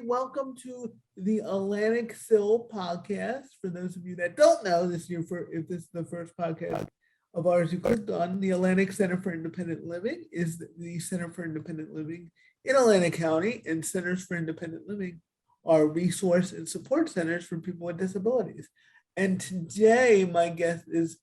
Welcome to the Atlantic CIL podcast. For those of you that don't know, if this is the first podcast of ours you clicked on, the Atlantic Center for Independent Living is the Center for Independent Living in Atlantic County, and Centers for Independent Living are resource and support centers for people with disabilities. And today, my guest is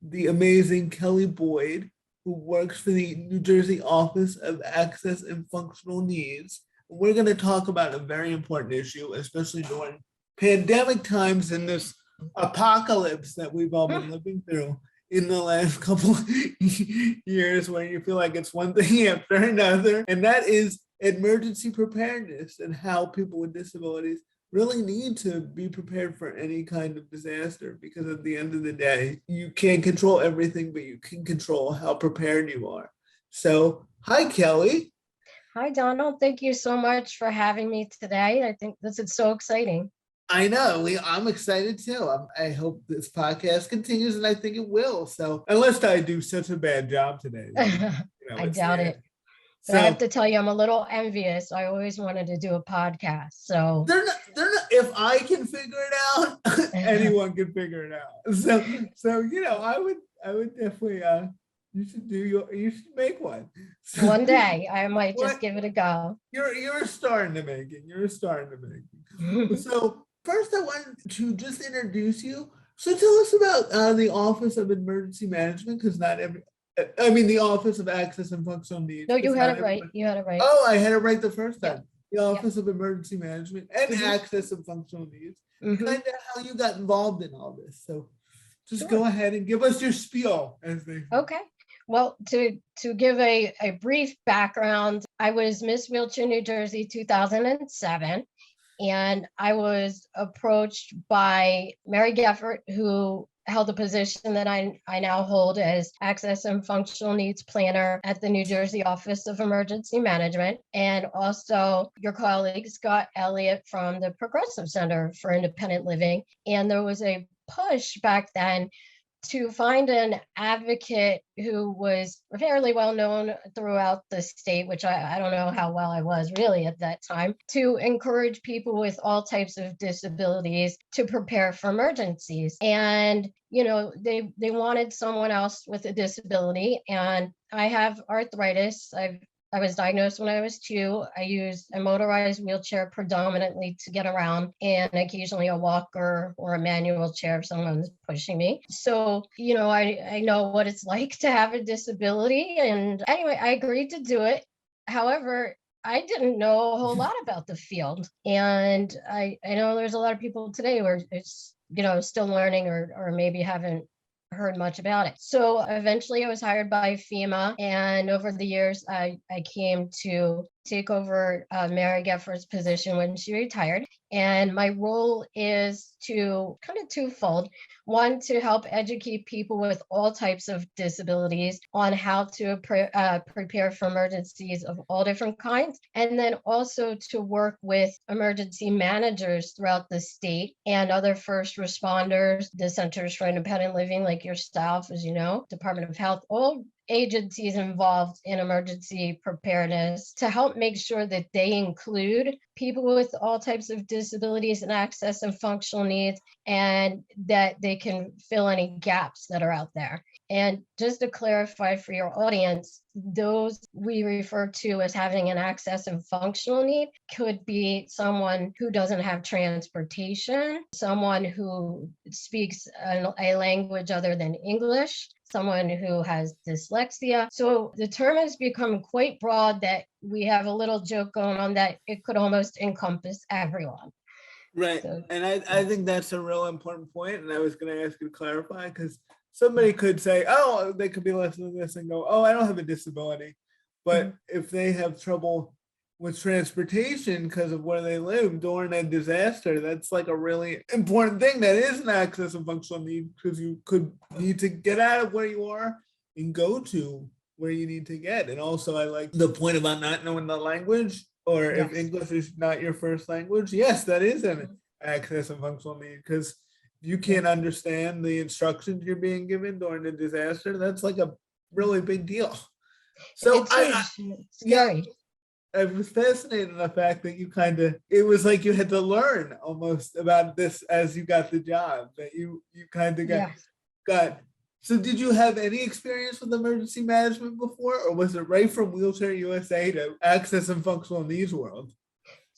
the amazing Kelly Boyd, who works for the New Jersey Office of Access and Functional Needs. We're going to talk about a very important issue, especially during pandemic times and this apocalypse that we've all been living through in the last couple of years, where you feel like it's one thing after another. And that is emergency preparedness, and how people with disabilities really need to be prepared for any kind of disaster, because at the end of the day, you can't control everything, but you can control how prepared you are. So, hi, Kelly. Hi, Donald. Thank you so much for having me today. I think this is so exciting. I know. I'm excited too. I hope this podcast continues, and I think it will. So, unless I do such a bad job today, I doubt it. But So, I have to tell you, I'm a little envious. I always wanted to do a podcast. So they're not. If I can figure it out, anyone can figure it out. So I would definitely. You should make one. So, one day I might just give it a go. You're starting to make it. You're starting to make it. So first, I wanted to just introduce you. So tell us about the Office of Emergency Management, because the Office of Access and Functional Needs. No, you had it right. You had it right. Oh, I had it right the first time. The Office of Emergency Management and Access and Functional Needs. Kind of how you got involved in all this. So just go ahead and give us your spiel, as they say. Okay. Well, to give a brief background, I was Miss Wheelchair New Jersey 2007, and I was approached by Mary Geffert, who held a position that I now hold as Access and Functional Needs Planner at the New Jersey Office of Emergency Management, and also your colleague, Scott Elliott, from the Progressive Center for Independent Living. And there was a push back then to find an advocate who was fairly well known throughout the state, which I don't know how well I was really at that time, to encourage people with all types of disabilities to prepare for emergencies. And, they wanted someone else with a disability. And I have arthritis. I was diagnosed when I was 2. I use a motorized wheelchair predominantly to get around, and occasionally a walker or a manual chair if someone's pushing me. So, I know what it's like to have a disability. And anyway, I agreed to do it. However, I didn't know a whole lot about the field. And I know there's a lot of people today who are, still learning or maybe haven't heard much about it. So eventually I was hired by FEMA, and over the years I came to take over Mary Geffert's position when she retired. And my role is to kind of twofold. One, to help educate people with all types of disabilities on how to prepare for emergencies of all different kinds. And then also to work with emergency managers throughout the state and other first responders, the Centers for Independent Living, like yourself, as you know, Department of Health, all agencies involved in emergency preparedness, to help make sure that they include people with all types of disabilities and access and functional needs, and that they can fill any gaps that are out there. And just to clarify for your audience, those we refer to as having an access and functional need could be someone who doesn't have transportation, someone who speaks a language other than English, someone who has dyslexia. So the term has become quite broad that we have a little joke going on that it could almost encompass everyone. Right. So, and I think that's a real important point. And I was going to ask you to clarify, because somebody could say, oh, they could be listening to this and go, oh, I don't have a disability. But if they have trouble with transportation because of where they live during a disaster, that's like a really important thing. That is an access and functional need, because you could need to get out of where you are and go to where you need to get. And also, I like the point about not knowing the language, or if English is not your first language. Yes, that is an access and functional need, because if you can't understand the instructions you're being given during a disaster, that's like a really big deal. So it's scary. I was fascinated in the fact that you it was like you had to learn almost about this as you got the job, that you kind of Yeah. got. So did you have any experience with emergency management before, or was it right from Wheelchair USA to Access and Functional Needs World?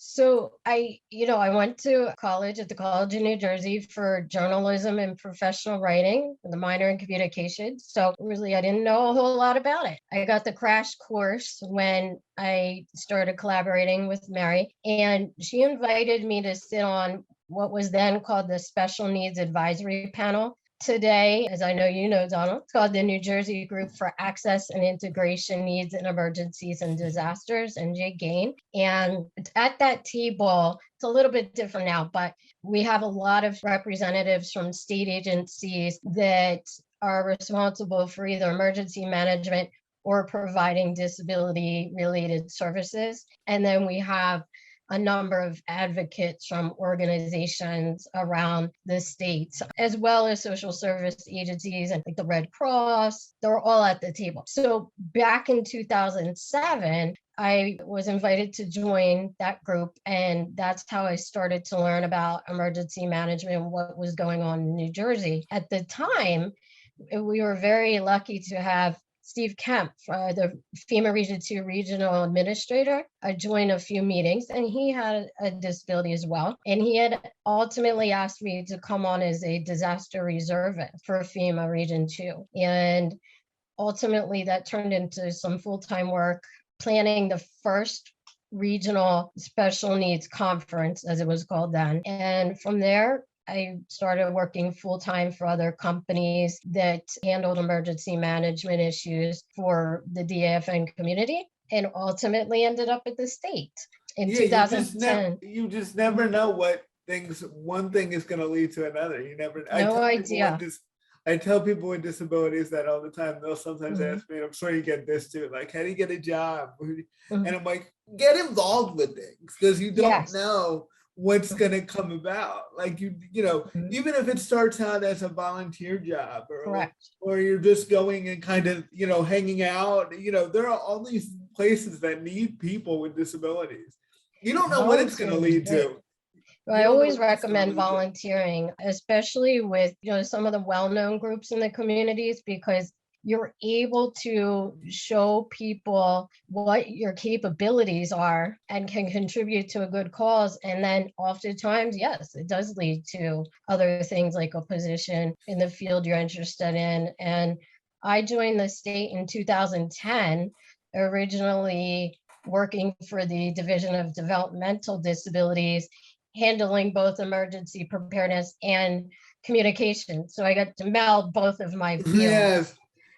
So I went to college at the College of New Jersey for journalism and professional writing with a minor in communication. So really, I didn't know a whole lot about it. I got the crash course when I started collaborating with Mary, and she invited me to sit on what was then called the Special Needs Advisory Panel. Today, as I know you know, Donald, it's called the New Jersey Group for Access and Integration Needs in Emergencies and Disasters, NJ-GAIN. And at that table, it's a little bit different now, but we have a lot of representatives from state agencies that are responsible for either emergency management or providing disability-related services. And then we have a number of advocates from organizations around the states, as well as social service agencies and like the Red Cross. They're all at the table. So back in 2007, I was invited to join that group, and that's how I started to learn about emergency management and what was going on in New Jersey. At the time, we were very lucky to have Steve Kemp, the FEMA Region 2 Regional Administrator. I joined a few meetings, and he had a disability as well. And he had ultimately asked me to come on as a disaster reservist for FEMA Region 2. And ultimately, that turned into some full-time work planning the first regional special needs conference, as it was called then. And from there, I started working full-time for other companies that handled emergency management issues for the DAFN community, and ultimately ended up at the state in 2010. You just never know what things, one thing is going to lead to another. You never, No idea. I tell people with disabilities that all the time. They'll sometimes ask me, and I'm sure you get this too, like, how do you get a job? And I'm like, get involved with things, because you don't know what's going to come about. Like even if it starts out as a volunteer job, or you're just going and kind of, hanging out, there are all these places that need people with disabilities. You don't know what it's going to lead to. I always recommend volunteering, especially with some of the well-known groups in the communities, because you're able to show people what your capabilities are and can contribute to a good cause. And then oftentimes, yes, it does lead to other things like a position in the field you're interested in. And I joined the state in 2010, originally working for the Division of Developmental Disabilities, handling both emergency preparedness and communication. So I got to meld both of my fields.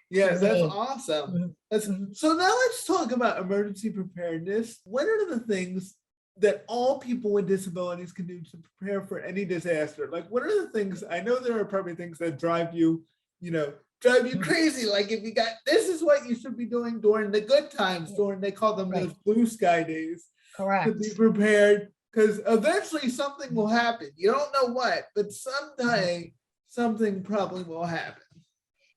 Yes, that's awesome. So now let's talk about emergency preparedness. What are the things that all people with disabilities can do to prepare for any disaster? Like, what are the things? I know there are probably things that drive you crazy. Like, if you got, this is what you should be doing during the good times, they call them those blue sky days. Correct. To be prepared, because eventually something will happen. You don't know what, but someday something probably will happen.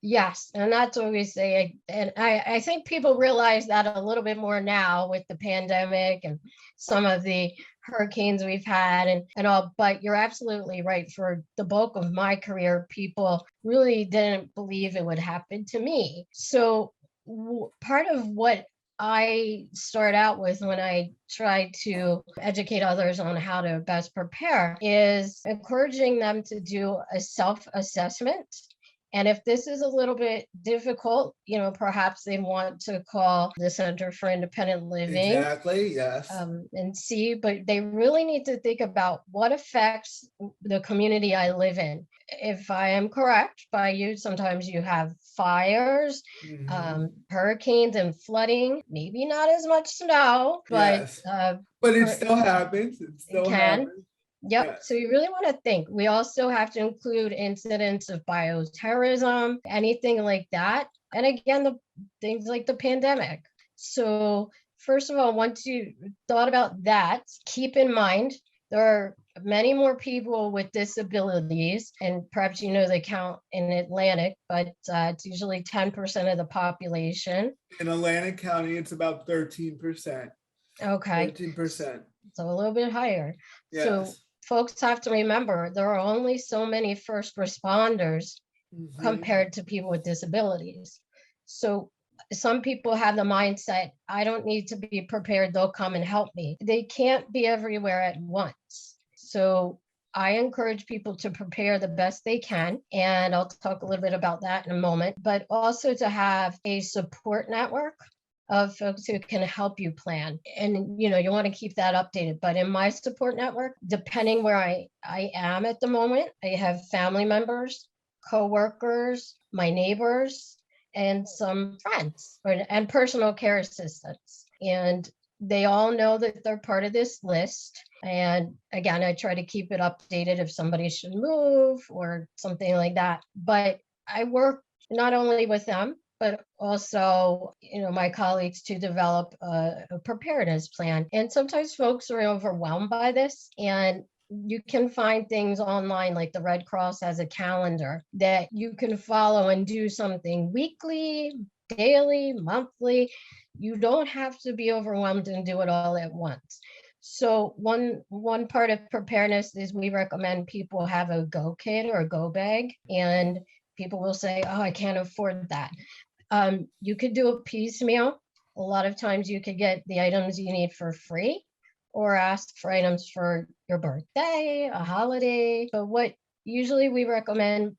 Yes, and that's what we say. And I think people realize that a little bit more now with the pandemic and some of the hurricanes we've had and all, but you're absolutely right. For the bulk of my career, people really didn't believe it would happen to me. So part of what I start out with when I try to educate others on how to best prepare is encouraging them to do a self-assessment. And if this is a little bit difficult, perhaps they want to call the Center for Independent Living. Exactly, yes. And see, but they really need to think about what affects the community I live in. If I am correct by you, sometimes you have fires, hurricanes and flooding, maybe not as much snow, but it still happens. It still happens. Yep. Yes. So you really want to think. We also have to include incidents of bioterrorism, anything like that. And again, the things like the pandemic. So first of all, once you thought about that, keep in mind there are many more people with disabilities, and perhaps they count in Atlantic, but it's usually 10% of the population. In Atlantic County, it's about 13%. Okay. 13%. So a little bit higher. So Yes. folks have to remember there are only so many first responders Mhm. compared to people with disabilities. So some people have the mindset, I don't need to be prepared, they'll come and help me. They can't be everywhere at once. So I encourage people to prepare the best they can. And I'll talk a little bit about that in a moment, but also to have a support network of folks who can help you plan. And you want to keep that updated. But in my support network, depending where I am at the moment, I have family members, coworkers, my neighbors, and some friends and personal care assistants. And they all know that they're part of this list. And again, I try to keep it updated if somebody should move or something like that. But I work not only with them, but also, my colleagues to develop a preparedness plan. And sometimes folks are overwhelmed by this, and you can find things online, like the Red Cross has a calendar that you can follow and do something weekly, daily, monthly. You don't have to be overwhelmed and do it all at once. So one part of preparedness is we recommend people have a go kit or a go bag, and people will say, oh, I can't afford that. You could do a piecemeal. A lot of times you could get the items you need for free or ask for items for your birthday, a holiday. But what usually we recommend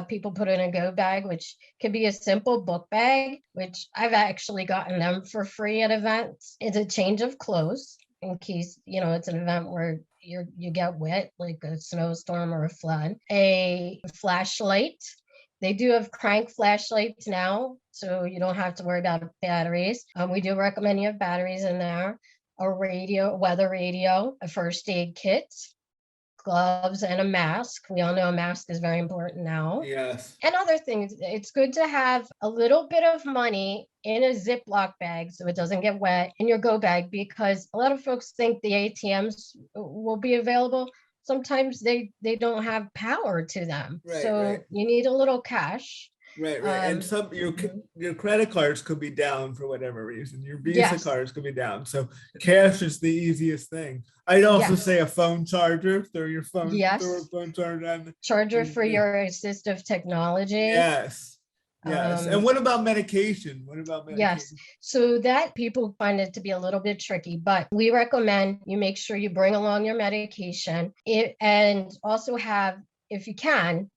people put in a go bag, which could be a simple book bag, which I've actually gotten them for free at events. It's a change of clothes in case, it's an event where you get wet, like a snowstorm or a flood. A flashlight. They do have crank flashlights now, so you don't have to worry about batteries. We do recommend you have batteries in there. A radio, weather radio, a first aid kit, gloves, and a mask. We all know a mask is very important now. Yes. And other things. It's good to have a little bit of money in a Ziploc bag so it doesn't get wet in your go bag, because a lot of folks think the ATMs will be available. Sometimes they don't have power to them. Right, So right. you need a little cash. Right, and some your credit cards could be down for whatever reason. Your Visa Yes. cards could be down. So cash is the easiest thing. I'd also Yes. say a phone charger. Throw your phone, Yes. throw a phone charger on. Charger for your assistive technology. Yes. Yes. And what about medication? Yes. So that people find it to be a little bit tricky, but we recommend you make sure you bring along your medication and also have, if you can,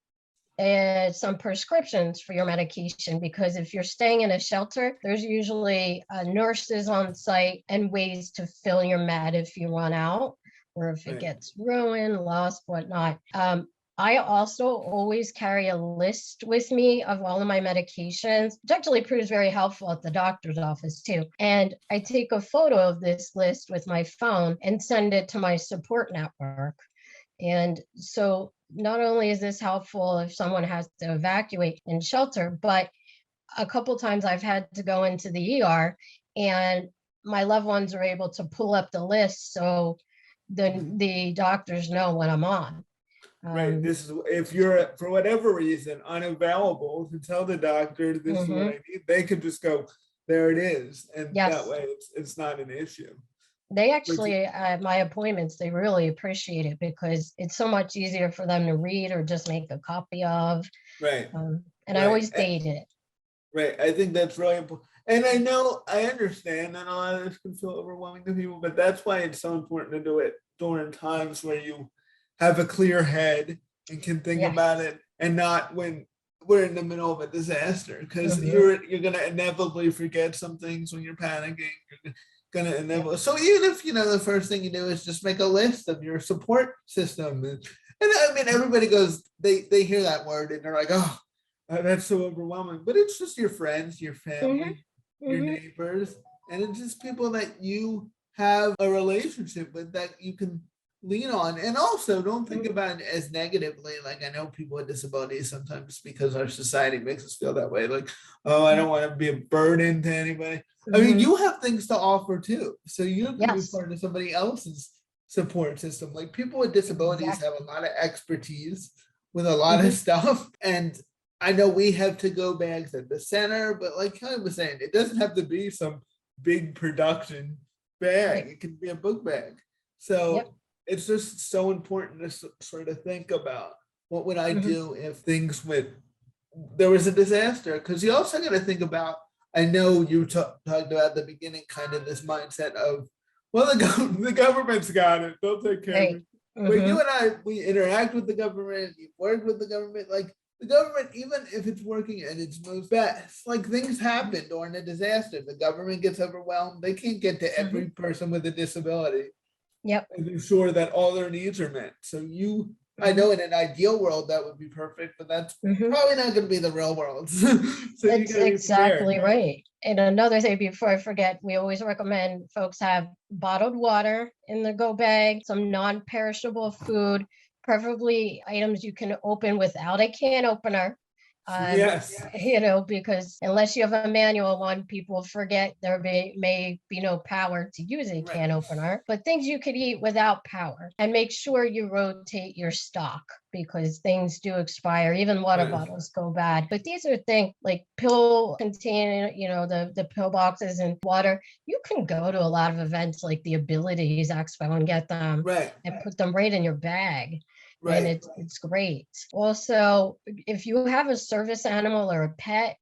some prescriptions for your medication, because if you're staying in a shelter, there's usually nurses on site and ways to fill your med if you run out or if it gets ruined, lost, whatnot. I also always carry a list with me of all of my medications, which actually proves very helpful at the doctor's office too. And I take a photo of this list with my phone and send it to my support network. And so not only is this helpful if someone has to evacuate in shelter, but a couple times I've had to go into the ER and my loved ones are able to pull up the list so the doctors know what I'm on. Right. This is if you're for whatever reason unavailable to tell the doctor this is what I need, they could just go, there it is, and that way it's not an issue. They actually, at my appointments, they really appreciate it because it's so much easier for them to read or just make a copy of. Right. And I always date it. Right. I think that's really important. And I understand that a lot of this can feel overwhelming to people, but that's why it's so important to do it during times where you have a clear head and can think about it, and not when we're in the middle of a disaster, because you're going to inevitably forget some things when you're panicking. You're gonna enable. So even if the first thing you do is just make a list of your support system, and I mean everybody goes, they hear that word and they're like, oh, that's so overwhelming. But it's just your friends, your family, your neighbors, and it's just people that you have a relationship with that you can lean on. And also don't think about it as negatively. Like, I know people with disabilities sometimes, because our society makes us feel that way, like, oh, I don't want to be a burden to anybody. I mean, you have things to offer too, so you can be part of somebody else's support system. Like, people with disabilities have a lot of expertise with a lot of stuff, and I know we have to-go bags at the center, but like Kelly was saying, it doesn't have to be some big production bag. Right. It can be a book bag. So Yep. it's just so important to sort of think about what would I Mhm. do if things went, there was a disaster. Because you also got to think about, I know you talked about at the beginning, kind of this mindset of, well, the government's got it. They'll take care of Right. it. But you Mhm. and I, we interact with the government, you work with the government. Like the government, even if it's working at its most best, like things happen during a disaster. The government gets overwhelmed. They can't get to Mhm. every person with a disability Yep. and ensure that all their needs are met. So I Mhm. know in an ideal world that would be perfect, but that's Mhm. probably not going to be the real world. So you That's got to be prepared. exactly right. And another thing before I forget, we always recommend folks have bottled water in the go bag, some non-perishable food, preferably items you can open without a can opener. Yes. Because unless you have a manual one, people forget there may be no power to use a Right. can opener, but things you could eat without power. And make sure you rotate your stock because things do expire. Even water Right. bottles go bad. But these are things like pill containing, the pill boxes and water. You can go to a lot of events like the Abilities Expo and get them Right. and put them right in your bag. And Right. it's great. Also, if you have a service animal or a pet,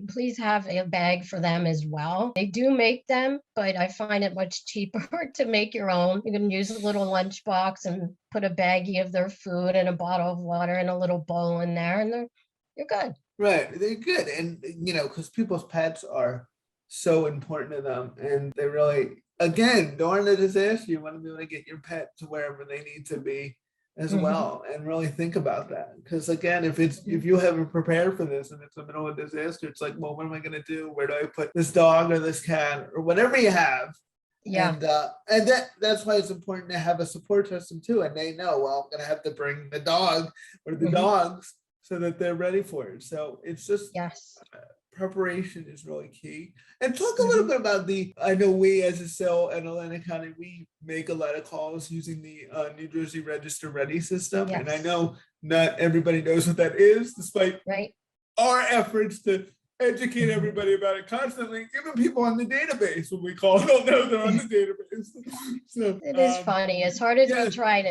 please have a bag for them as well. They do make them, but I find it much cheaper to make your own. You can use a little lunchbox and put a baggie of their food and a bottle of water and a little bowl in there, and you're good. Right. They're good. And, because people's pets are so important to them. And they really, again, during a disaster, you want to be able to get your pet to wherever they need to be as Mhm. well and really think about that. Because, again, if you haven't prepared for this and it's the middle of a disaster, it's like, well, what am I going to do? Where do I put this dog or this cat or whatever you have? Yeah. And that's why it's important to have a support system too. And they know, well, I'm gonna have to bring the dog or the Mhm. dogs so that they're ready for it. So it's just Yes. preparation is really key. And talk a little Mhm. bit about I know we as a cell in Atlantic County, we make a lot of calls using the New Jersey Register Ready system. And I Yes. know not everybody knows what that is, despite Right. our efforts to educate Mhm. everybody about it constantly. Even people on the database, when we call, don't know they're on the database. So, It is funny, as hard as we yeah, tried,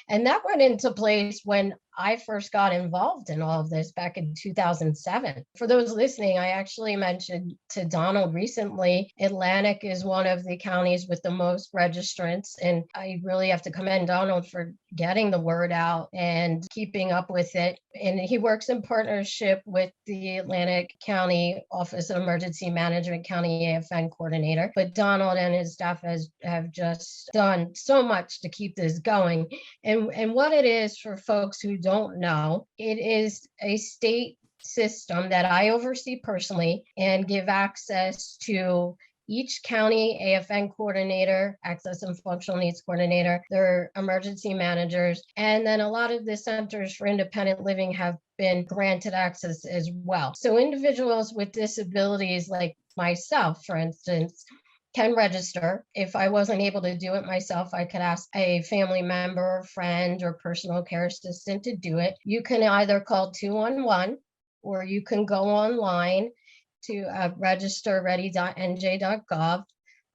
and that went into place when I first got involved in all of this back in 2007. For those listening, I actually mentioned to Donald recently, Atlantic is one of the counties with the most registrants, and I really have to commend Donald for getting the word out and keeping up with it. And he works in partnership with the Atlantic County Office of Emergency Management County AFN coordinator. But Donald and his staff have just done so much to keep this going. And what it is, for folks who don't know, it is a state system that I oversee personally and give access to each county AFN coordinator, access and functional needs coordinator, their emergency managers, and then a lot of the centers for independent living have been granted access as well. So individuals with disabilities like myself, for instance, can register. If I wasn't able to do it myself, I could ask a family member, friend, or personal care assistant to do it. You can either call 211 or you can go online to registerready.nj.gov,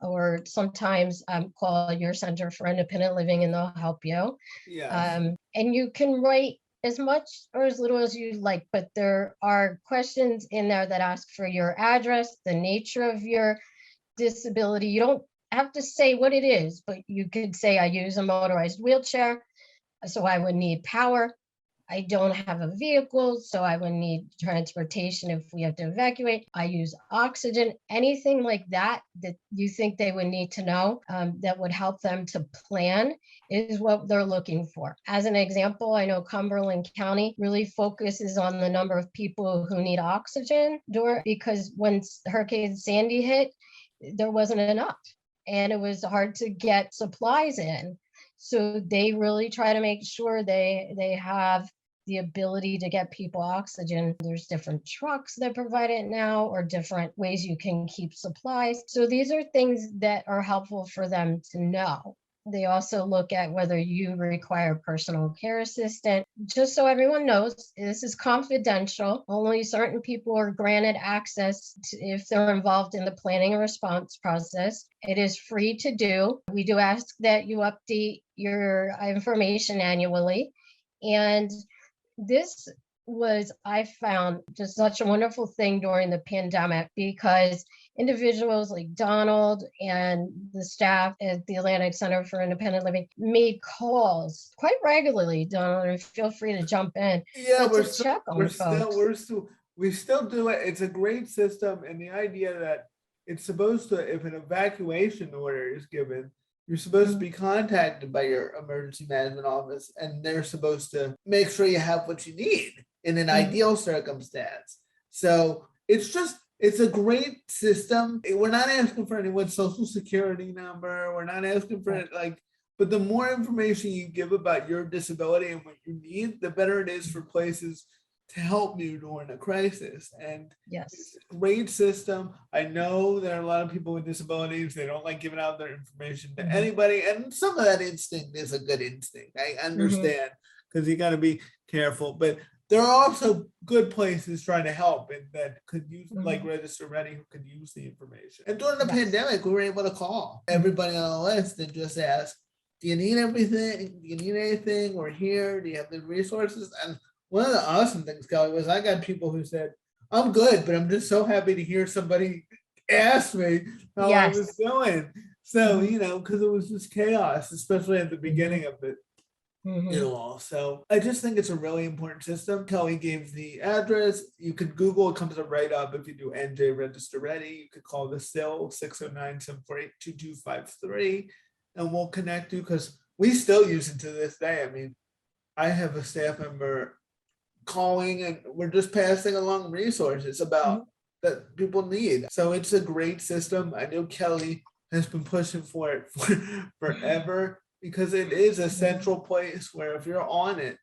or sometimes call your Center for Independent Living and they'll help you. yes, And you can write as much or as little as you like, but there are questions in there that ask for your address, the nature of your disability. You don't have to say what it is, but you could say, I use a motorized wheelchair, so I would need power. I don't have a vehicle, so I would need transportation if we have to evacuate. I use oxygen, anything like that that you think they would need to know, that would help them to plan is what they're looking for. As an example, I know Cumberland County really focuses on the number of people who need oxygen because when Hurricane Sandy hit, there wasn't enough and it was hard to get supplies in. So they really try to make sure they have the ability to get people oxygen. There's different trucks that provide it now, or different ways you can keep supplies. So these are things that are helpful for them to know. They also look at whether you require personal care assistant. Just so everyone knows, this is confidential. Only certain people are granted access if they're involved in the planning and response process. It is free to do. We do ask that you update your information annually. And this was, I found, just such a wonderful thing during the pandemic, because individuals like Donald and the staff at the Atlantic Center for Independent Living made calls quite regularly. Donald, and feel free to jump in, Yeah, but to check on folks. we still do it. It's a great system, and the idea that it's supposed to, if an evacuation order is given, you're supposed to be contacted by your emergency management office, and they're supposed to make sure you have what you need in an ideal circumstance. So it's a great system. We're not asking for anyone's social security number. We're not asking for it, like, but the more information you give about your disability and what you need, the better it is for places to help you during a crisis. And Yes, it's a great system. I know there are a lot of people with disabilities. They don't like giving out their information to anybody. And some of that instinct is a good instinct. I understand, because you got to be careful. But there are also good places trying to help and that could use, like Register Ready, who could use the information. And during the pandemic, we were able to call everybody on the list and just ask, do you need everything? Do you need anything? We're here. Do you have the resources? And one of the awesome things, Kelly, was I got people who said, I'm good, but I'm just so happy to hear somebody ask me how I was doing. So, you know, because it was just chaos, especially at the beginning of it. So I just think it's a really important system. Kelly gave the address. You could Google, it comes right up. If you do NJ Register Ready, you could call the CIL 609-748-2253, and we'll connect you, because we still use it to this day. I mean, I have a staff member calling, and we're just passing along resources about that people need. So it's a great system. I know Kelly has been pushing for it forever, because it is a central place where if you're on it,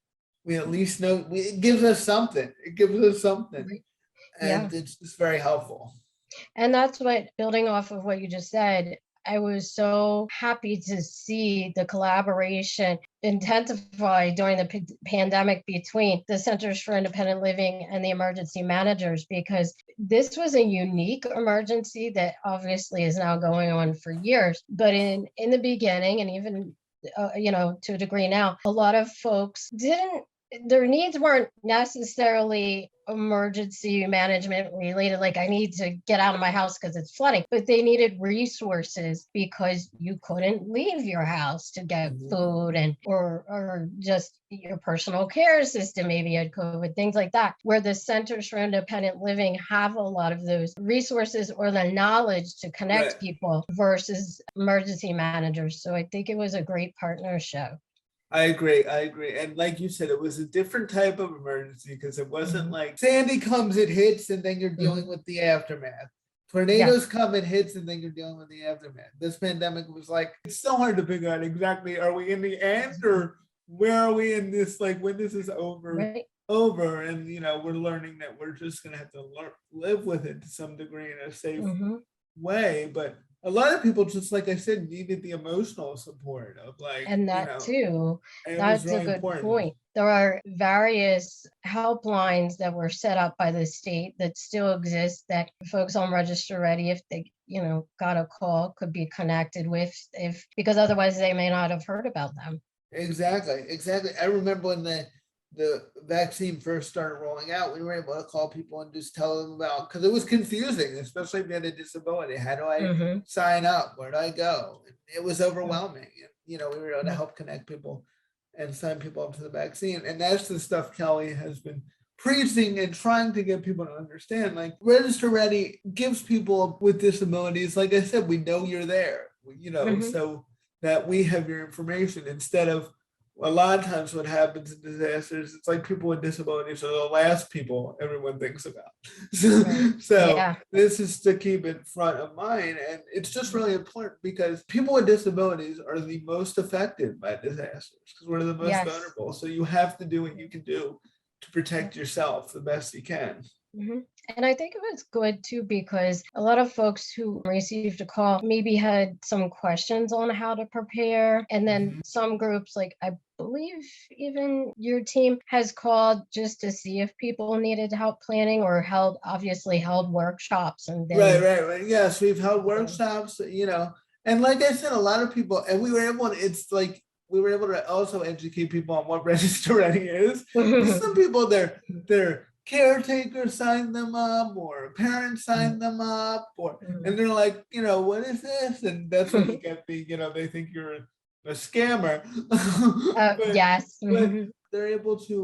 we at least know it gives us something. It gives us something. And it's just very helpful. And that's what, building off of what you just said, I was so happy to see the collaboration intensify during the pandemic between the Centers for Independent Living and the emergency managers, because this was a unique emergency that obviously is now going on for years. But in the beginning, and even you know, to a degree now, a lot of folks their needs weren't necessarily emergency management related, like I need to get out of my house because it's flooding, but they needed resources because you couldn't leave your house to get food and or just your personal care system maybe had COVID, things like that, where the Centers for Independent Living have a lot of those resources or the knowledge to connect people versus emergency managers. So I think it was a great partnership. I agree. And like you said, it was a different type of emergency, because it wasn't like Sandy comes, it hits, and then you're dealing with the aftermath. Tornadoes come, it hits, and then you're dealing with the aftermath. This pandemic was like, it's so hard to figure out exactly, are we in the end, or where are we in this, like when this is over? And, you know, we're learning that we're just going to have to live with it to some degree in a safe way. But a lot of people, just like I said, needed the emotional support of, like, and that, you know, too, that's really a good point. There are various helplines that were set up by the state that still exist, that folks on Register Ready, if they, you know, got a call, could be connected with, because otherwise they may not have heard about them. Exactly. I remember when the vaccine first started rolling out, we were able to call people and just tell them about, because it was confusing, especially if you had a disability. How do I sign up? Where do I go? It was overwhelming. You know, we were able to help connect people and sign people up to the vaccine. And that's the stuff Kelly has been preaching and trying to get people to understand. Like, Register Ready gives people with disabilities, like I said, we know you're there, you know, so that we have your information, instead of a lot of times what happens in disasters, it's like people with disabilities are the last people everyone thinks about. So this is to keep it front of mind. And it's just really important, because people with disabilities are the most affected by disasters, because we're the most vulnerable. So you have to do what you can do to protect yourself the best you can. Mhm. And I think it was good too, because a lot of folks who received a call maybe had some questions on how to prepare. And then Mhm. some groups, like I believe even your team has called just to see if people needed help planning, or obviously held workshops and Right, then, right, right. Yes, we've held yeah. workshops, and like I said, a lot of people, and we were able to, it's like we were able to also educate people on what register ready is. Because some people, their caretaker signed them up, or parents signed them up, and they're like, what is this? And that's when you get they think you're a scammer. but Yes. but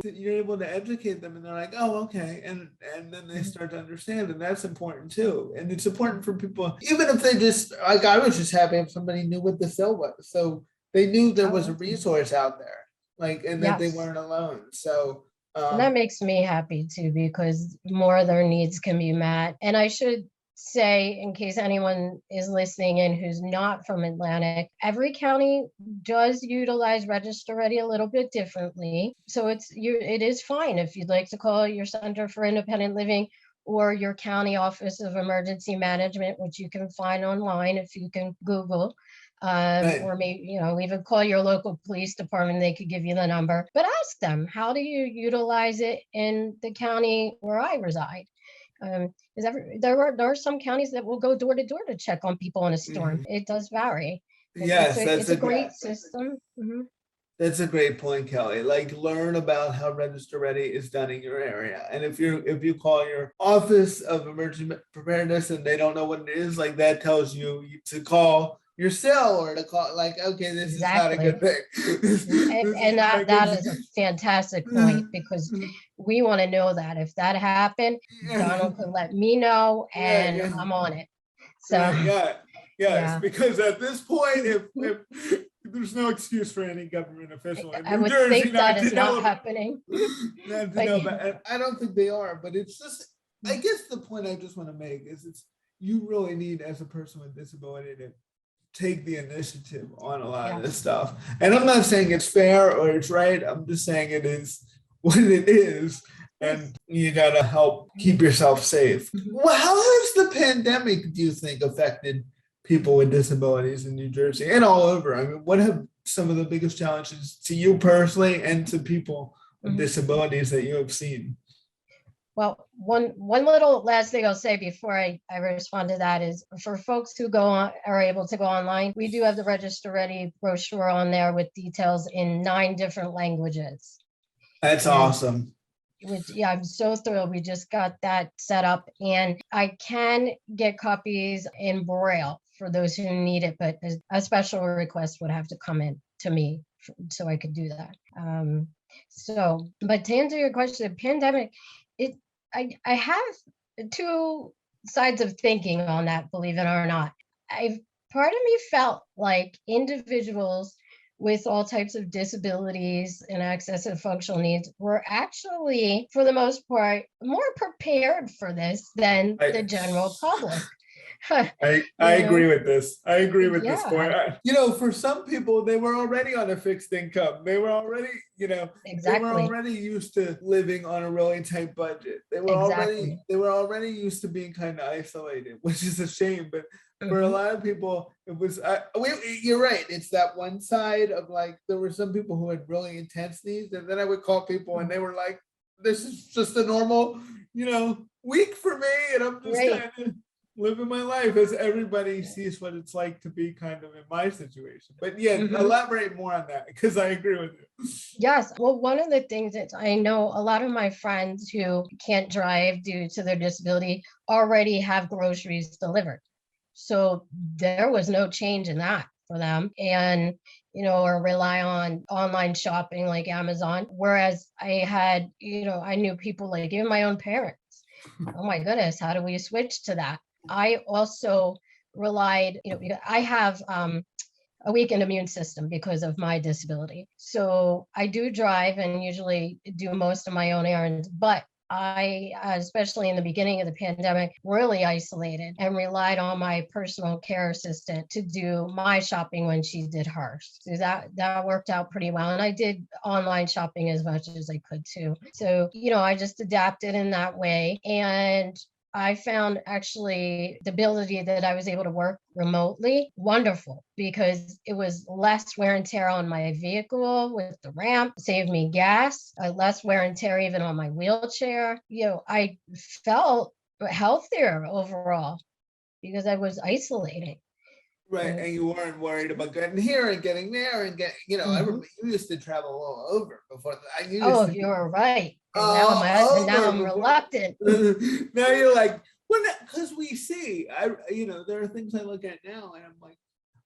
you're able to educate them, and they're like, oh, okay, and then they start to understand, and that's important too. And it's important for people, even if they just, like, I was just happy if somebody knew what the cell was, so they knew there was a Oh, resource out there, like, and that they yes. weren't alone. So And that makes me happy too, because more of their needs can be met. And I should say, in case anyone is listening in who's not from Atlantic, every county does utilize Register Ready a little bit differently. So it is fine if you'd like to call your Center for Independent Living or your county office of emergency management, which you can find online if you can Google, right. or maybe, even call your local police department. They could give you the number, but ask them, how do you utilize it in the county where I reside? There are some counties that will go door to door to check on people in a storm. Mhm. It does vary, but Yes, it's a great system. Mhm. that's a great point, Kelly. Like, learn about how Register Ready is done in your area. And if you call your office of emergency preparedness and they don't know what it is, like, that tells you to call your cell, or to call, like, okay, this is not a Exactly. good thing. this is And not a that good is a fantastic point, because thing. we want to know that if that happened, Yeah, Donald could let me know yeah, and yeah. I'm on it. So, Right, yeah, yes, yeah, because at this point, if there's no excuse for any government official in I New would Jersey think that not is to not know, happening. not to But know yeah. about, and I don't think they are, but it's just, I guess the point I just want to make is, you really need, as a person with disability, to take the initiative on a lot of this Yes. stuff. And I'm not saying it's fair or it's right. I'm just saying it is what it is. Yes. And you got to help keep yourself safe. Mhm. Well, how has the pandemic, do you think, affected people with disabilities in New Jersey and all over? I mean, what have some of the biggest challenges to you personally and to people with Mhm. disabilities that you have seen? Well, one little last thing I'll say before I respond to that is, for folks who are able to go online, we do have the Register Ready brochure on there with details in 9 different languages. That's And awesome. which, yeah, I'm so thrilled. We just got that set up, and I can get copies in Braille for those who need it, but a special request would have to come in to me so I could do that. But to answer your question, the pandemic, it I have two sides of thinking on that, believe it or not. I Part of me felt like individuals with all types of disabilities and access and functional needs were actually, for the most part, more prepared for this than I, the general public. I You agree know? with this. I agree with this point. Yeah, For some people, they were already on a fixed income. They were exactly. already used to living on a really tight budget. Exactly. They were already used to being kind of isolated, which is a shame. But for a Hmm. lot of people, it was. You're right. It's that one side of, like, there were some people who had really intense needs, and then I would call people, and they were like, "This is just a normal, week for me," and I'm just Right. kind of living my life as everybody sees what it's like to be kind of in my situation. But yeah, Hmm. elaborate more on that, because I agree with you. Yes. Well, one of the things that I know, a lot of my friends who can't drive due to their disability already have groceries delivered. So there was no change in that for them. And, or rely on online shopping like Amazon. Whereas I knew people, like even my own parents. Oh my goodness, how do we switch to that? I also relied, because I have a weakened immune system because of my disability. So I do drive and usually do most of my own errands, but I, especially in the beginning of the pandemic, really isolated and relied on my personal care assistant to do my shopping when she did hers. So that worked out pretty well. And I did online shopping as much as I could too. So, I just adapted in that way. And I found actually the ability that I was able to work remotely wonderful, because it was less wear and tear on my vehicle with the ramp, saved me gas, less wear and tear even on my wheelchair. I felt healthier overall because I was isolating. Right, and you weren't worried about getting here and getting there and I remember you used to travel all over before. I used Oh, to you were right. And all now over I'm before. reluctant. Now you're like, well, because we see, there are things I look at now, and I'm like,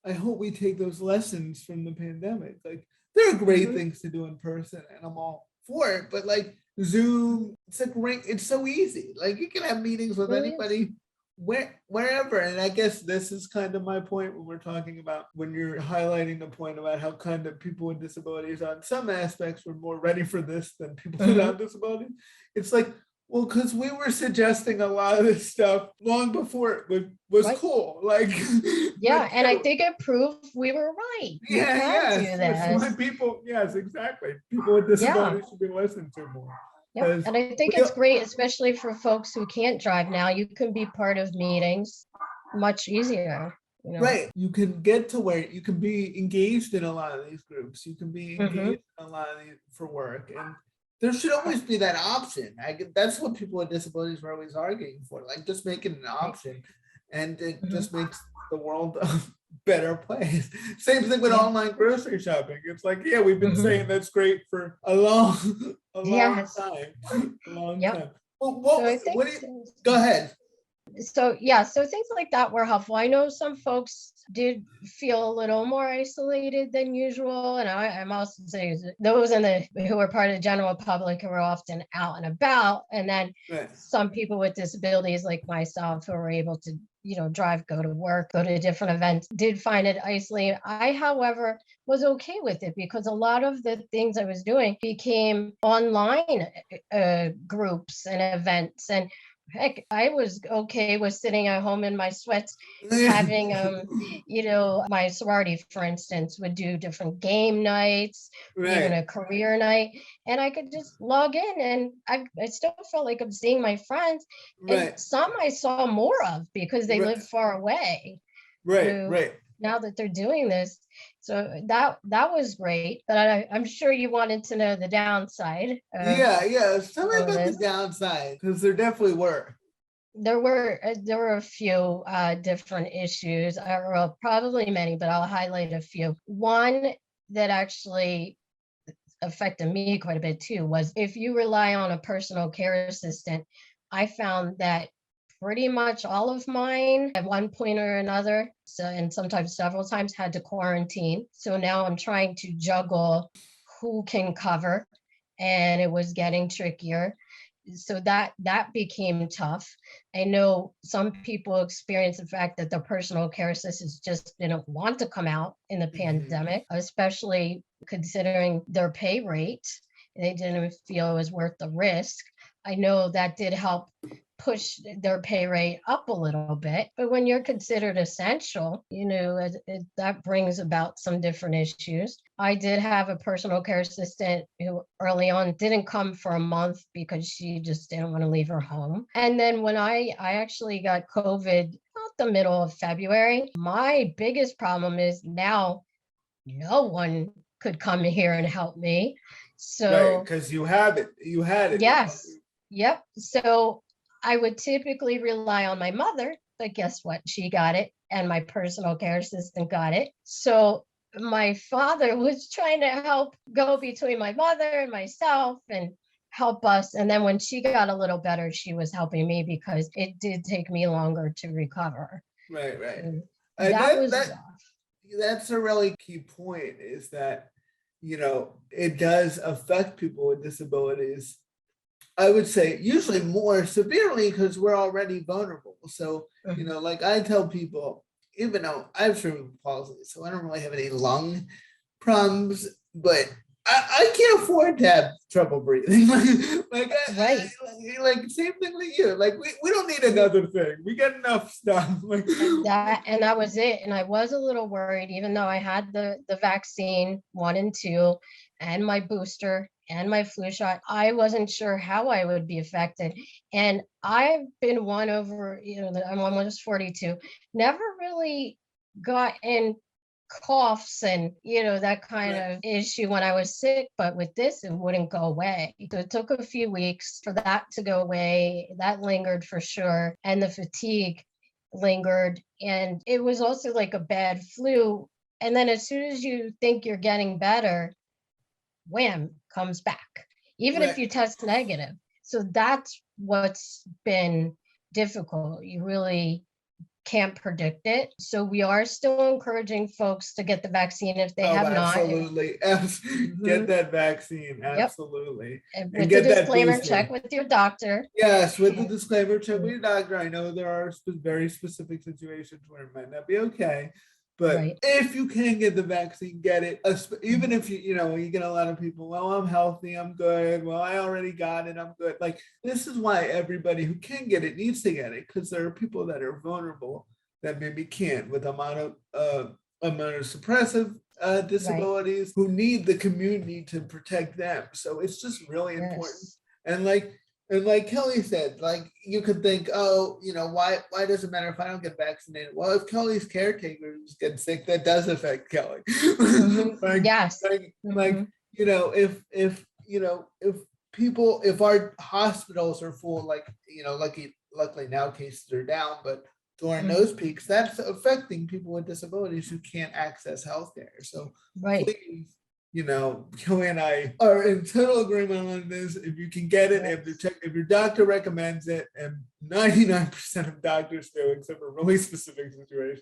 I hope we take those lessons from the pandemic. Like, there are great things to do in person, and I'm all for it. But like Zoom, it's so easy. Like, you can have meetings with anybody wherever. And I guess this is kind of my point when we're talking about, when you're highlighting the point about how kind of people with disabilities on some aspects were more ready for this than people without disabilities. It's like, well, because we were suggesting a lot of this stuff long before it was cool. Like, yeah, and I think it proved we were right. Yes, exactly. People with disabilities should be listened to more. Yeah, and I think it's great, especially for folks who can't drive now. You can be part of meetings much easier. Right. You can get to where you can be engaged in a lot of these groups. You can be engaged in a lot of these for work. And there should always be that option. That's what people with disabilities were always arguing for, like just making an option. And it just makes the world a better place. Same thing with online grocery shopping. It's like, we've been saying that's great for a long time. Well, go ahead. So things like that were helpful. I know some folks did feel a little more isolated than usual, and I'm also saying those who are part of the general public who are often out and about, and then some people with disabilities like myself who were able to drive, go to work, go to different events, did find it isolating. I, however, was okay with it because a lot of the things I was doing became online groups and events. And heck, I was okay with sitting at home in my sweats, having, my sorority, for instance, would do different game nights, even a career night, and I could just log in, and I still felt like I'm seeing my friends. And some I saw more of because they live far away. Right. Now that they're doing this, so that was great. But I'm sure you wanted to know the downside. Tell me about the downside, because there definitely were. There were a few different issues, or probably many, but I'll highlight a few. One that actually affected me quite a bit too was, if you rely on a personal care assistant, I found that pretty much all of mine at one point or another, and sometimes several times, had to quarantine. So now I'm trying to juggle who can cover, and it was getting trickier. So that became tough. I know some people experience the fact that the personal care assistants just didn't want to come out in the pandemic, especially considering their pay rate. They didn't feel it was worth the risk. I know that did help push their pay rate up a little bit, but when you're considered essential, that brings about some different issues. I did have a personal care assistant who early on didn't come for a month because she just didn't want to leave her home. And then when I actually got COVID about the middle of February, my biggest problem is now no one could come here and help me. So because you had it. Yes. Yep. So I would typically rely on my mother, but guess what? She got it, and my personal care assistant got it. So my father was trying to help go between my mother and myself and help us. And then when she got a little better, she was helping me because it did take me longer to recover. Right. That's a really key point, is that, it does affect people with disabilities. I would say usually more severely because we're already vulnerable. So, like I tell people, even though I have cerebral palsy, so I don't really have any lung problems, but I can't afford to have trouble breathing. Right. Like same thing with you. Like we don't need another thing. We got enough stuff. Like That was it. And I was a little worried, even though I had the vaccine 1 and 2 and my booster and my flu shot. I wasn't sure how I would be affected. And I've been one over, I'm almost 42, never really gotten coughs and that kind Right. of issue when I was sick, but with this it wouldn't go away. So it took a few weeks for that to go away. That lingered for sure, and the fatigue lingered, and it was also like a bad flu. And then as soon as you think you're getting better, wham, comes back, even if right. you test negative. So that's what's been difficult. You really can't predict it. So we are still encouraging folks to get the vaccine if they Oh, have not. absolutely. Get that vaccine. Yep. Absolutely. And And with the get that disclaimer, booster. check with your doctor. Yes, with the disclaimer, check with your doctor. I know there are very specific situations where it might not be okay, but Right. if you can get the vaccine, get it. Even if you get a lot of people, well, I'm healthy, I'm good. Well, I already got it, I'm good. Like this is why everybody who can get it needs to get it, because there are people that are vulnerable that maybe can't with immunosuppressive disabilities who need the community to protect them. So it's just really important. Yes. And like Kelly said, like you could think, oh, why does it matter if I don't get vaccinated? Well, if Kelly's caretakers get sick, that does affect Kelly. Yes. If our hospitals are full, luckily now cases are down, but during those peaks, that's affecting people with disabilities who can't access healthcare. So Right. please, Kelly and I are in total agreement on this. If you can get it, if your doctor recommends it, and 99% of doctors do, except for really specific situations,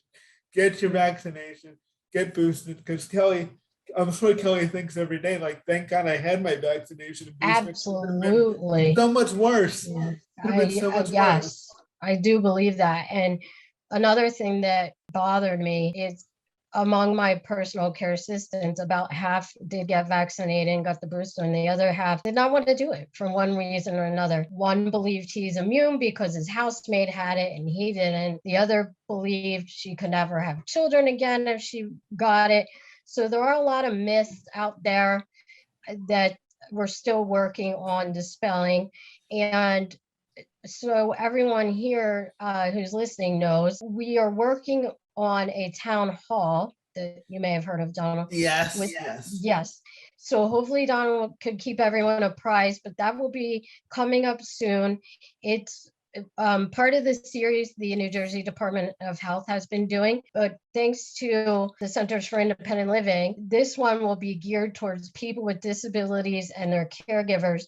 get your vaccination, get boosted. Because I'm sure Kelly thinks every day, like, thank God I had my vaccination. Absolutely. So much worse. Yeah. Could have been so much worse. Yes, I do believe that. And another thing that bothered me is among my personal care assistants, about half did get vaccinated and got the booster, and the other half did not want to do it for one reason or another. One believed he's immune because his housemate had it and he didn't. The other believed she could never have children again if she got it. So there are a lot of myths out there that we're still working on dispelling. And so everyone here who's listening knows we are working on a town hall that you may have heard of, Donald. Yes. Yes. So hopefully Donald could keep everyone apprised, but that will be coming up soon. It's part of the series the New Jersey Department of Health has been doing, but thanks to the Centers for Independent Living, this one will be geared towards people with disabilities and their caregivers,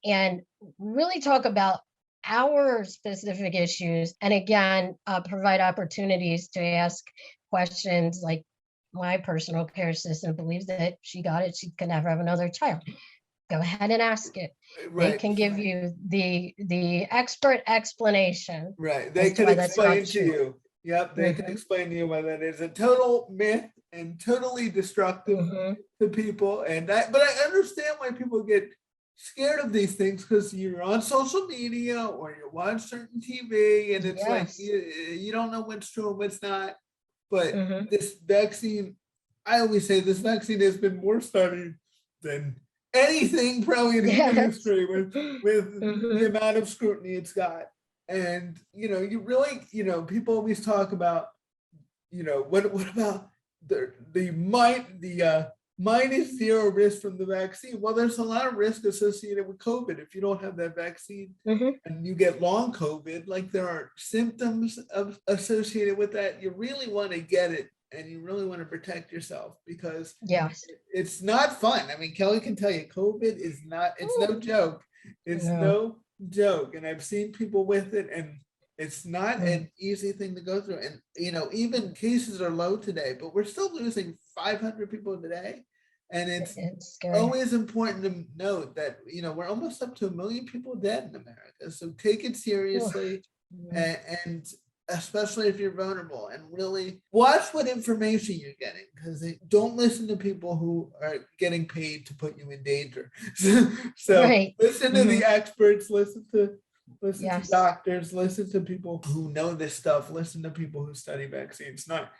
and really talk about our specific issues, and again, provide opportunities to ask questions. Like my personal care assistant believes that she got it, she can never have another child. Go ahead and ask it. They can give you the expert explanation. Right. They can explain to you. Yep. They can explain to you why that is a total myth and totally destructive to people. But I understand why people get scared of these things, because you're on social media or you watch certain TV and it's like you don't know what's true and what's not. But this vaccine, I always say this vaccine has been more studied than anything probably in human history with the amount of scrutiny it's got. And you really, people always talk about, what about the minus zero risk from the vaccine? Well, there's a lot of risk associated with COVID. If you don't have that vaccine and you get long COVID, like there are symptoms associated with that, you really want to get it. And you really want to protect yourself, because it's not fun. I mean, Kelly can tell you, COVID is not, it's no joke. It's no joke. And I've seen people with it, and it's not an easy thing to go through. And, even cases are low today, but we're still losing 500 people today. And it's always important to note that, we're almost up to 1 million people dead in America. So take it seriously. And especially if you're vulnerable, and really watch what information you're getting, because don't listen to people who are getting paid to put you in danger. So Right. listen to the experts, listen to Yes. doctors, listen to people who know this stuff, listen to people who study vaccines, not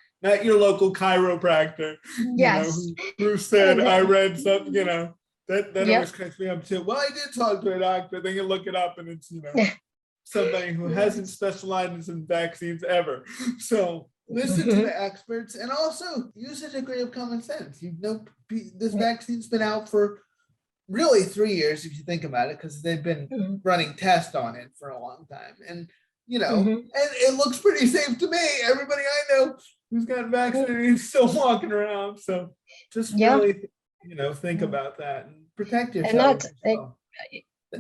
your local chiropractor, Yes. who said, And I read something, that always yep. cracks me up too. Well, I did talk to a doctor, then you look it up and it's, somebody who hasn't specialized in vaccines ever. So listen to the experts, and also use a degree of common sense. This vaccine's been out for really 3 years, if you think about it, because they've been running tests on it for a long time. And, and it looks pretty safe to me. Everybody I know who's gotten vaccinated is still walking around. So just really, think about that and protect And yourself.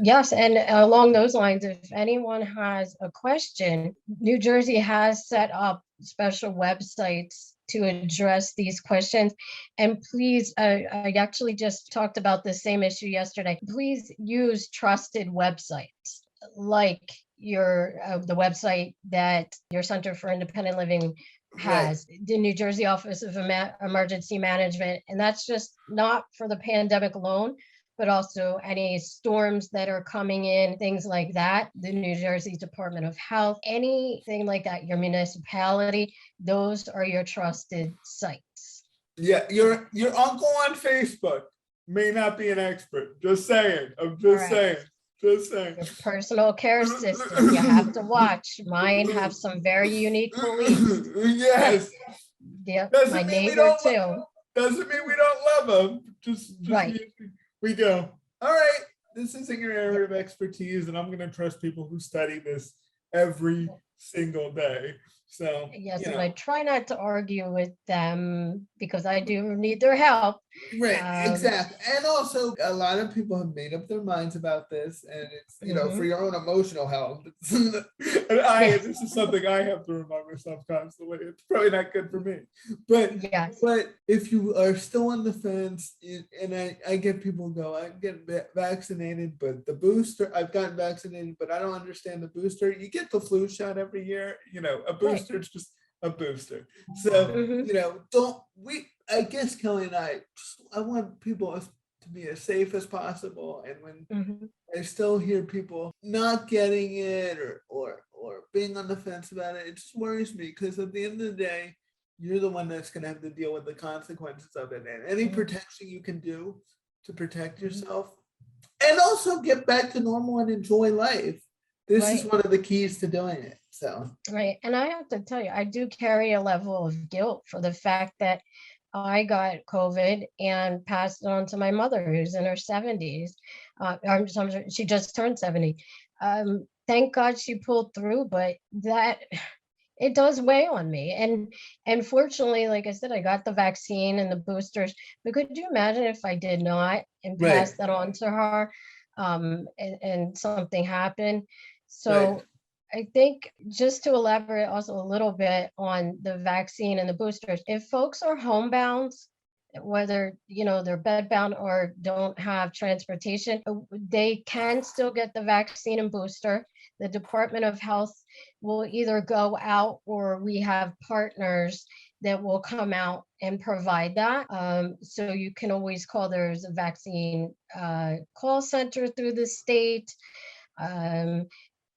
yes, and along those lines, if anyone has a question, New Jersey has set up special websites to address these questions. And please, I actually just talked about the same issue yesterday. Please use trusted websites like the website that your Center for Independent Living has, the New Jersey Office of Emergency Management. And that's just not for the pandemic alone, but also any storms that are coming in, things like that. The New Jersey Department of Health, anything like that, your municipality, those are your trusted sites. Yeah, your uncle on Facebook may not be an expert. Just saying. I'm just saying. Just saying. Your personal care system, you have to watch. Mine have some very unique beliefs. Yes. Yeah, my neighbor too. Doesn't mean we don't love them. Just right. We go, all right, this isn't your area of expertise, and I'm going to trust people who study this every single day. So yes, and I try not to argue with them because I do need their help. Right, exactly. And also, a lot of people have made up their minds about this, and it's for your own emotional health. And this is something I have to remind myself constantly. It's probably not good for me, but if you are still on the fence, and I get people go, I get vaccinated, but the booster, I've gotten vaccinated, but I don't understand the booster. You get the flu shot every year. A booster is just a booster. So I guess Kelly and I want people to be as safe as possible. And when I still hear people not getting it or being on the fence about it, it just worries me, because at the end of the day, you're the one that's going to have to deal with the consequences of it. And any protection you can do to protect yourself and also get back to normal and enjoy life. This is one of the keys to doing it. So and I have to tell you, I do carry a level of guilt for the fact that I got COVID and passed it on to my mother, who's in her 70s. She just turned 70. Thank God she pulled through, but that it does weigh on me. And fortunately, like I said, I got the vaccine and the boosters. But could you imagine if I did not and passed that on to her, and something happened? So I think, just to elaborate also a little bit on the vaccine and the boosters, if folks are homebound, whether they're bedbound or don't have transportation, they can still get the vaccine and booster. The Department of Health will either go out, or we have partners that will come out and provide that. So you can always call. There's a vaccine call center through the state.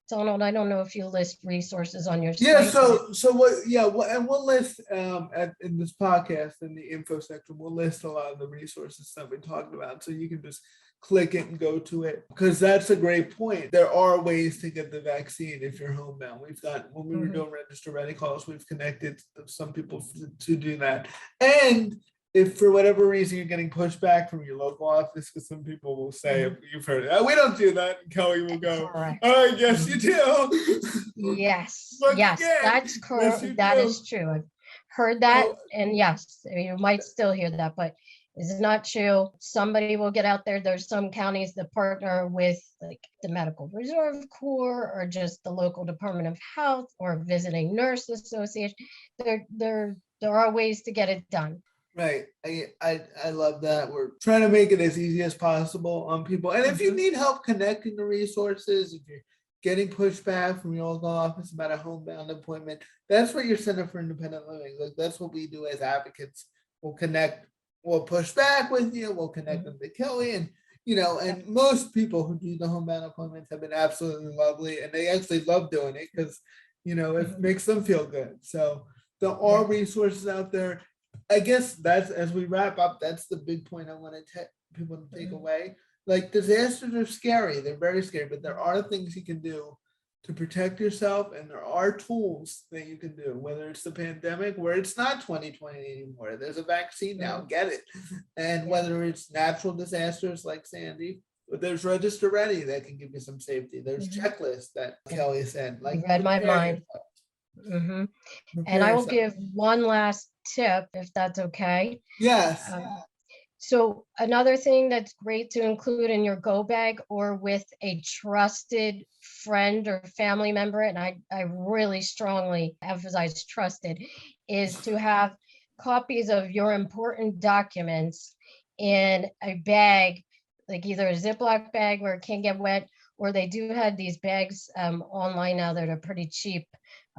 Donald, I don't know if you list resources on your site. So what? Yeah, and we'll list in this podcast, in the info section, we'll list a lot of the resources that we talked about, so you can just click it and go to it, because that's a great point. There are ways to get the vaccine if you're homebound. We've got, when we were doing register ready calls, we've connected some people to do that. And if for whatever reason you're getting pushed back from your local office, because some people will say, you've heard it, we don't do that, and Kelly will go, oh, yes, you do. Yes, that's correct. Yes, that is true. I've heard that, and yes, you might still hear that, but it's not true. Somebody will get out there. There's some counties that partner with like the Medical Reserve Corps, or just the local Department of Health, or Visiting Nurse Association. There are ways to get it done. Right. I love that. We're trying to make it as easy as possible on people. And if you need help connecting the resources, if getting pushback from your local office about a homebound appointment, that's what your Center for Independent Living, like, that's what we do as advocates. We'll connect, we'll push back with you, we'll connect them to Kelly, and and most people who do the homebound appointments have been absolutely lovely, and they actually love doing it because it makes them feel good. So there are resources out there. I guess that's, as we wrap up, that's the big point I want to people to take away. Like, disasters are scary, they're very scary, but there are things you can do to protect yourself, and there are tools that you can do, whether it's the pandemic, where it's not 2020 anymore, there's a vaccine now, get it. And whether it's natural disasters like Sandy, but there's Register Ready that can give you some safety. There's checklists that Kelly said, like, You read my mind. And I will give one last tip, if that's okay. Yes. So another thing that's great to include in your go bag, or with a trusted friend or family member, and I really strongly emphasize trusted, is to have copies of your important documents in a bag, like either a Ziploc bag where it can't get wet, or they do have these bags online now that are pretty cheap,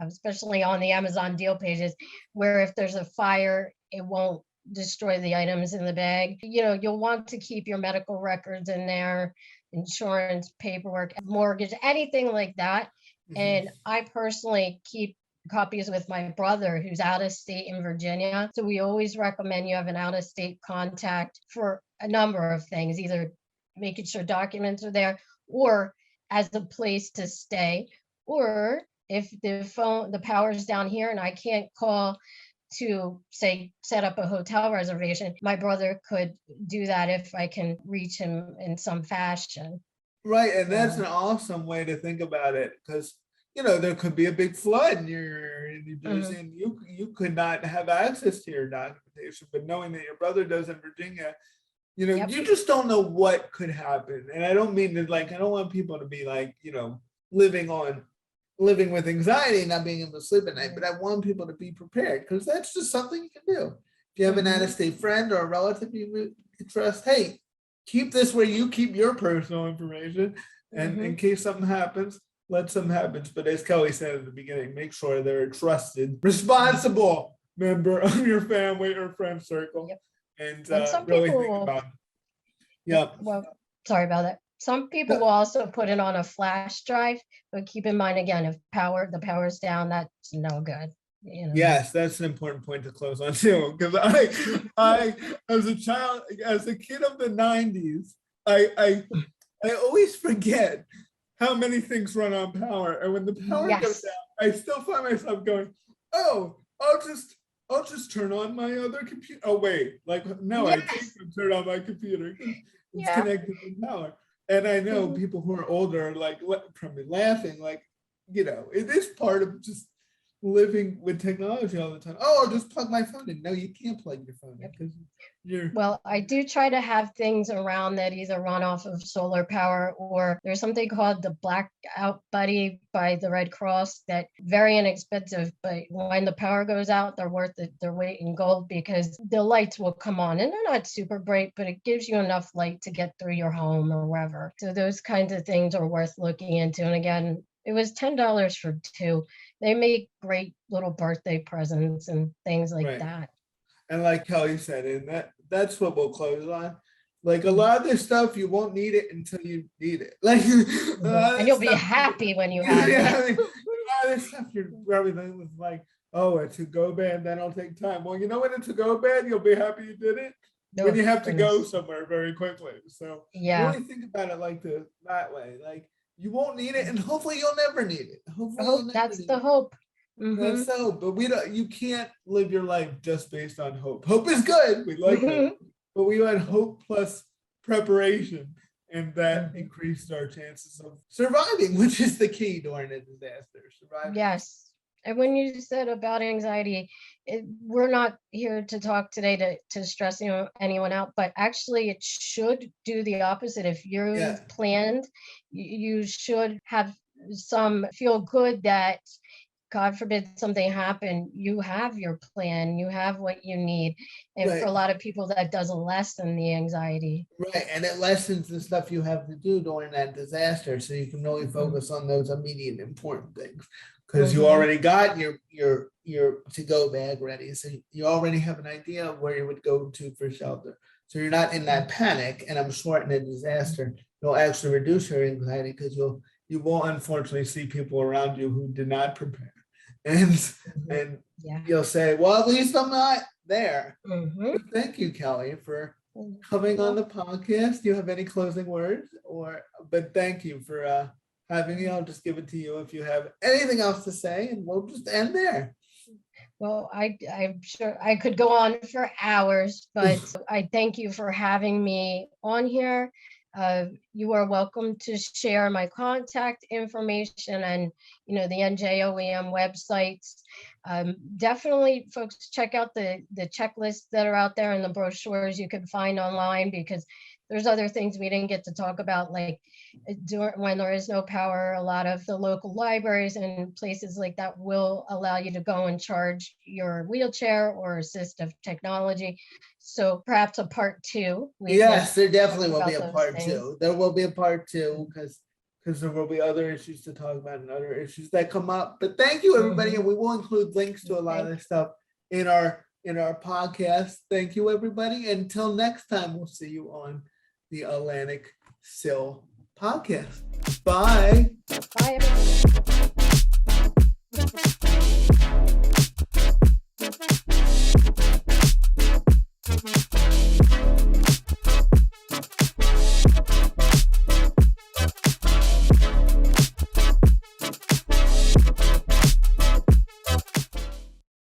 especially on the Amazon deal pages, where if there's a fire, it won't destroy the items in the bag. You'll want to keep your medical records in there, insurance, paperwork, mortgage, anything like that. And I personally keep copies with my brother, who's out of state in Virginia. So we always recommend you have an out of state contact for a number of things, either making sure documents are there, or as a place to stay, or if the power's down here and I can't call to, say, set up a hotel reservation, my brother could do that if I can reach him in some fashion. Right, and that's an awesome way to think about it, because there could be a big flood near New Jersey, and you could not have access to your documentation. But knowing that your brother does in Virginia, you just don't know what could happen. And I don't mean to, I don't want people to be living with anxiety, not being able to sleep at night, but I want people to be prepared, because that's just something you can do. If you have an out-of-state friend or a relative you trust, hey, keep this where you keep your personal information, and in case something happens, let something happen. But as Kelly said at the beginning, make sure they're a trusted, responsible member of your family or friend circle, and really think about it. Well, sorry about that. Some people will also put it on a flash drive, but keep in mind, again, if the power's down, that's no good. Yes, that's an important point to close on too, because I as a kid of the 90s, I always forget how many things run on power, and when the power goes down, I still find myself going, oh, I'll just turn on my other computer. Oh wait, I can't turn on my computer because it's connected to power. And I know people who are older, probably laughing, it is part of just living with technology all the time. Oh, I'll just plug my phone in. No, you can't plug your phone in because Well, I do try to have things around that either run off of solar power, or there's something called the Blackout Buddy by the Red Cross, that very inexpensive, but when the power goes out, they're worth their weight in gold, because the lights will come on and they're not super bright, but it gives you enough light to get through your home or wherever. So those kinds of things are worth looking into. And again, it was $10 for 2. They make great little birthday presents and things like that. And like Kelly said, and that's what we'll close on. A lot of this stuff, you won't need it until you need it. And you'll be happy when you have it. A lot of this stuff, you're probably oh, it's a go bad, then it'll take time. Well, when it's a go bad, you'll be happy you did it. When you have to go somewhere very quickly. So really think about it that way. You won't need it, and hopefully you'll never need it. That's the hope. That's the hope. But you can't live your life just based on hope. Hope is good. We like hope. But we want hope plus preparation, and that increased our chances of surviving, which is the key during a disaster. Surviving. Yes. And when you said about anxiety, we're not here to talk today to stress anyone out, but actually it should do the opposite. If you're planned, you should have some feel good that God forbid something happen, you have your plan, you have what you need. And Right. for a lot of people, that doesn't lessen the anxiety. Right, and it lessens the stuff you have to do during that disaster, so you can really focus on those immediate important things. Because you already got your to-go bag ready, so you already have an idea of where you would go to for shelter. So you're not in that panic, and I'm sure in a disaster, you'll actually reduce your anxiety because you will unfortunately see people around you who did not prepare, and you'll say, well, at least I'm not there. But thank you, Kelly, for coming on the podcast. Do you have any closing words? But thank you for having me. I'll just give it to you if you have anything else to say, and we'll just end there. Well, I'm sure I could go on for hours, but I thank you for having me on here. You are welcome to share my contact information and, the NJOEM websites. Definitely, folks, check out the checklists that are out there and the brochures you can find online, because there's other things we didn't get to talk about, like when there is no power, a lot of the local libraries and places like that will allow you to go and charge your wheelchair or assistive technology. So perhaps a part 2. Yes, there definitely will be a part 2. There will be a part 2 because there will be other issues to talk about and other issues that come up. But thank you, everybody, and we will include links to a lot of this stuff in our podcast. Thank you, everybody. Until next time, we'll see you on the Atlantic CIL podcast. Bye. Bye, everybody.